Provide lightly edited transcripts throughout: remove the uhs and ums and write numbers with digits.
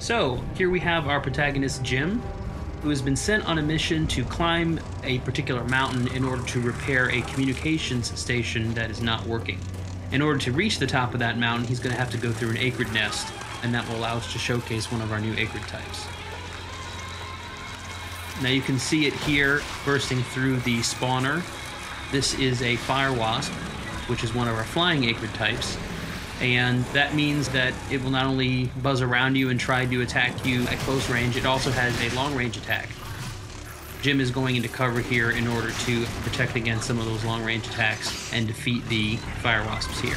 So, here we have our protagonist Jim, who has been sent on a mission to climb a particular mountain in order to repair a communications station that is not working. In order to reach the top of that mountain, he's going to have to go through an acrid nest, and that will allow us to showcase one of our new acrid types. Now you can see it here bursting through the spawner. This is a fire wasp, which is one of our flying acrid types. And that means that it will not only buzz around you and try to attack you at close range, it also has a long range attack. Jim is going into cover here in order to protect against some of those long range attacks and defeat the fire wasps here.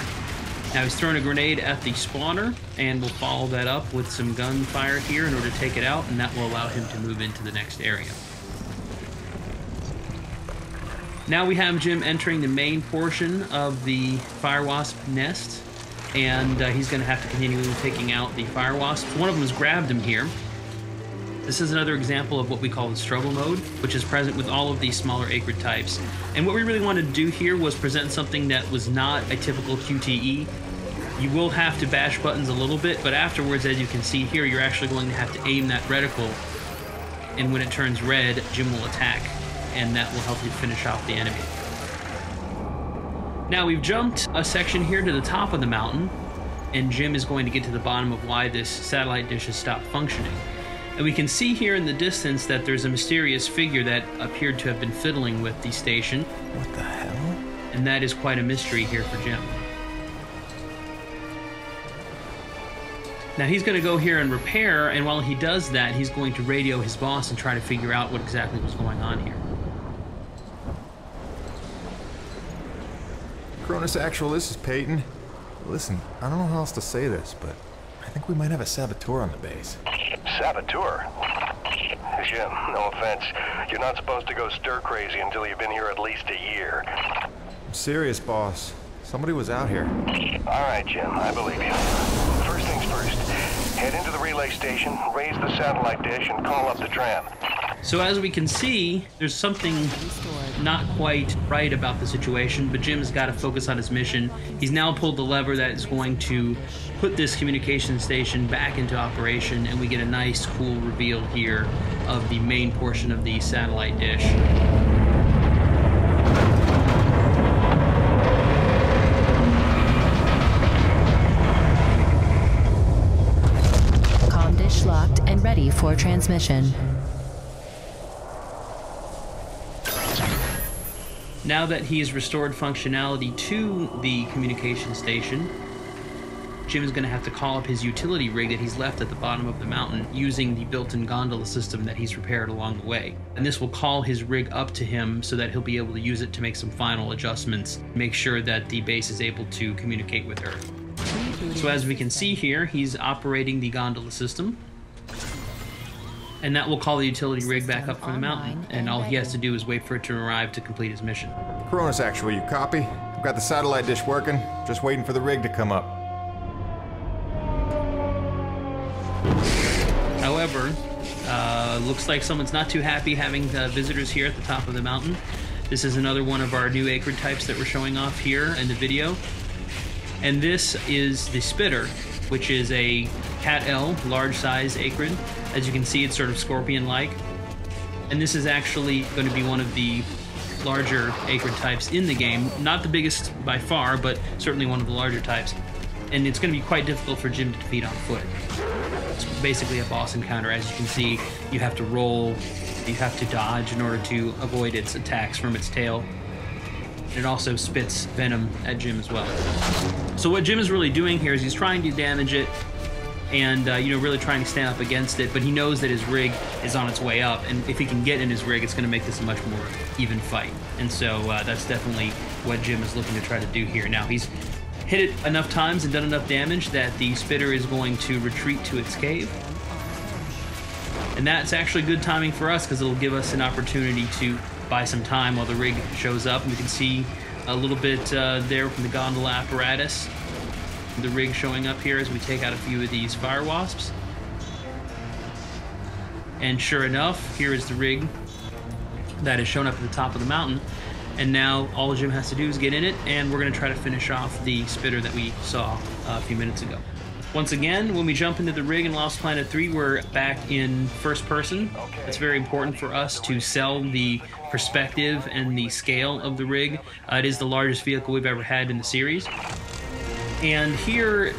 Now he's throwing a grenade at the spawner, and we'll follow that up with some gunfire here in order to take it out, and that will allow him to move into the next area. Now we have Jim entering the main portion of the fire wasp nest, and he's going to have to continue taking out the fire wasps. One of them has grabbed him here. This is another example of what we call the struggle mode, which is present with all of these smaller acrid types. And what we really wanted to do here was present something that was not a typical QTE. You will have to bash buttons a little bit, but afterwards, as you can see here, you're actually going to have to aim that reticle, and when it turns red, Jim will attack, and that will help you finish off the enemy. Now we've jumped a section here to the top of the mountain, and Jim is going to get to the bottom of why this satellite dish has stopped functioning. And we can see here in the distance that there's a mysterious figure that appeared to have been fiddling with the station. What the hell? And that is quite a mystery here for Jim. Now he's going to go here and repair, and while he does that, he's going to radio his boss and try to figure out what exactly was going on here. Cronus Actual, this is Peyton. Listen, I don't know how else to say this, but I think we might have a saboteur on the base. Saboteur? Jim, no offense. You're not supposed to go stir-crazy until you've been here at least a year. I'm serious, boss. Somebody was out here. All right, Jim, I believe you. First things first, head into the relay station, raise the satellite dish, and call up the tram. So as we can see, there's something not quite right about the situation, but Jim's got to focus on his mission. He's now pulled the lever that is going to put this communication station back into operation, and we get a nice, cool reveal here of the main portion of the satellite dish. Comm dish locked and ready for transmission. Now that he's restored functionality to the communication station, Jim is going to have to call up his utility rig that he's left at the bottom of the mountain using the built-in gondola system that he's repaired along the way. And this will call his rig up to him so that he'll be able to use it to make some final adjustments, make sure that the base is able to communicate with Earth. So as we can see here, he's operating the gondola system. And that will call the utility rig back up from the mountain, and all he has to do is wait for it to arrive to complete his mission. Cronus Actual, you copy? I've got the satellite dish working, just waiting for the rig to come up. However, looks like someone's not too happy having visitors here at the top of the mountain. This is another one of our new acrid types that we're showing off here in the video. And this is the spitter, which is a Cat L, large size acrid. As you can see, it's sort of scorpion-like. And this is actually going to be one of the larger acrid types in the game. Not the biggest by far, but certainly one of the larger types. And it's going to be quite difficult for Jim to defeat on foot. It's basically a boss encounter. As you can see, you have to roll, you have to dodge in order to avoid its attacks from its tail. It also spits venom at Jim as well. So what Jim is really doing here is he's trying to damage it and really trying to stand up against it, but he knows that his rig is on its way up, and if he can get in his rig, it's going to make this a much more even fight. And so that's definitely what Jim is looking to try to do here. Now, he's hit it enough times and done enough damage that the spitter is going to retreat to its cave. And that's actually good timing for us because it'll give us an opportunity to buy some time while the rig shows up. And we can see a little bit there from the gondola apparatus, the rig showing up here as we take out a few of these fire wasps. And sure enough, here is the rig that has shown up at the top of the mountain. And now all Jim has to do is get in it, and we're going to try to finish off the spitter that we saw a few minutes ago. Once again, when we jump into the rig in Lost Planet 3, we're back in first person. It's very important for us to sell the perspective and the scale of the rig. It is the largest vehicle we've ever had in the series. And here,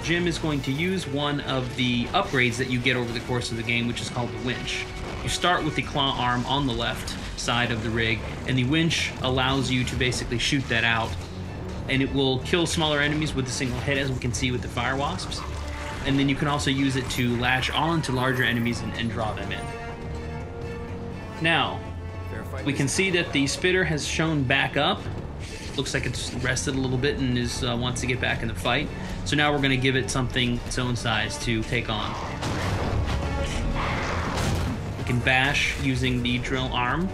Jim is going to use one of the upgrades that you get over the course of the game, which is called the winch. You start with the claw arm on the left side of the rig, and the winch allows you to basically shoot that out. And it will kill smaller enemies with a single hit, as we can see with the fire wasps. And then you can also use it to latch on to larger enemies and draw them in. Now, we can see that the spitter has shown back up. Looks like it's rested a little bit and wants to get back in the fight. So now we're going to give it something its own size to take on. We can bash using the drill arm,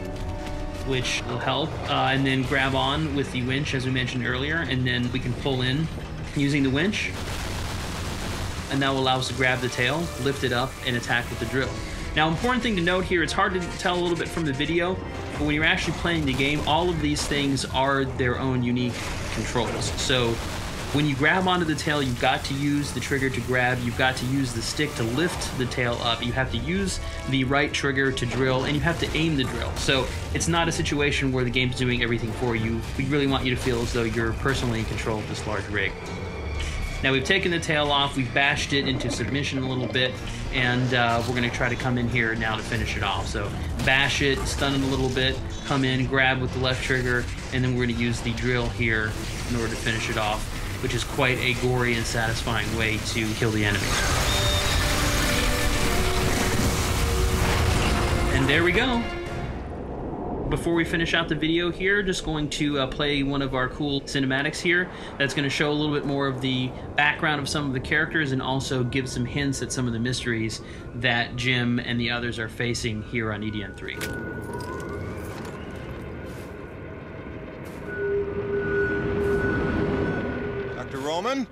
which will help, and then grab on with the winch, as we mentioned earlier, and then we can pull in using the winch, and that will allow us to grab the tail, lift it up, and attack with the drill. Now, important thing to note here, it's hard to tell a little bit from the video, but when you're actually playing the game, all of these things are their own unique controls. So when you grab onto the tail, you've got to use the trigger to grab, you've got to use the stick to lift the tail up, you have to use the right trigger to drill, and you have to aim the drill. So it's not a situation where the game's doing everything for you. We really want you to feel as though you're personally in control of this large rig. Now we've taken the tail off, we've bashed it into submission a little bit, and we're going to try to come in here now to finish it off. So bash it, stun it a little bit, come in, grab with the left trigger, and then we're going to use the drill here in order to finish it off, which is quite a gory and satisfying way to kill the enemies. And there we go. Before we finish out the video here, just going to play one of our cool cinematics here that's going to show a little bit more of the background of some of the characters and also give some hints at some of the mysteries that Jim and the others are facing here on EDN 3. Dr. Roman?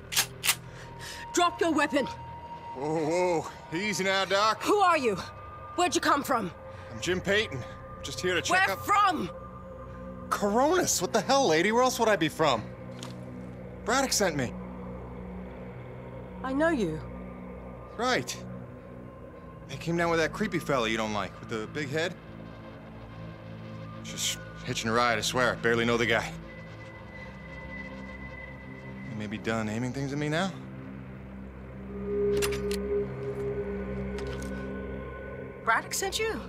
Drop your weapon! Whoa, whoa. Easy now, Doc. Who are you? Where'd you come from? I'm Jim Peyton. Just here to check Where up... from? Coronis! What the hell, lady? Where else would I be from? Braddock sent me. I know you. Right. They came down with that creepy fella you don't like, with the big head. Just hitching a ride, I swear. I barely know the guy. You may be done aiming things at me now? Braddock sent you?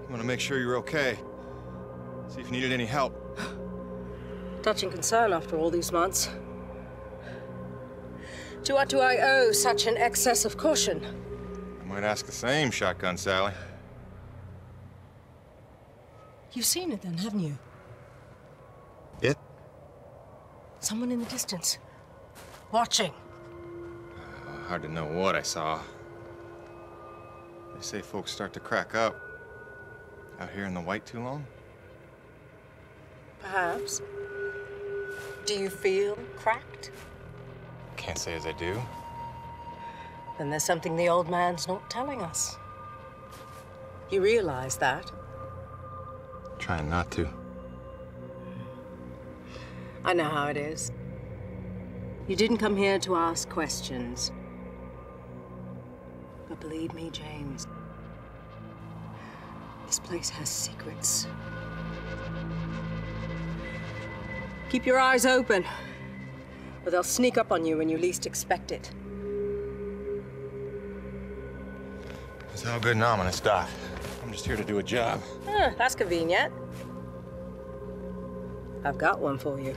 I want to make sure you're okay. See if you needed any help. Touching concern after all these months. To what do I owe such an excess of caution? I might ask the same, Shotgun Sally. You've seen it then, haven't you? It? Someone in the distance. Watching. Hard to know what I saw. They say folks start to crack up. Out here in the white too long? Perhaps. Do you feel cracked? Can't say as I do. Then there's something the old man's not telling us. You realize that? Trying not to. I know how it is. You didn't come here to ask questions. But believe me, James, this place has secrets. Keep your eyes open, or they'll sneak up on you when you least expect it. It's all good and ominous, Doc. I'm just here to do a job. That's convenient. I've got one for you.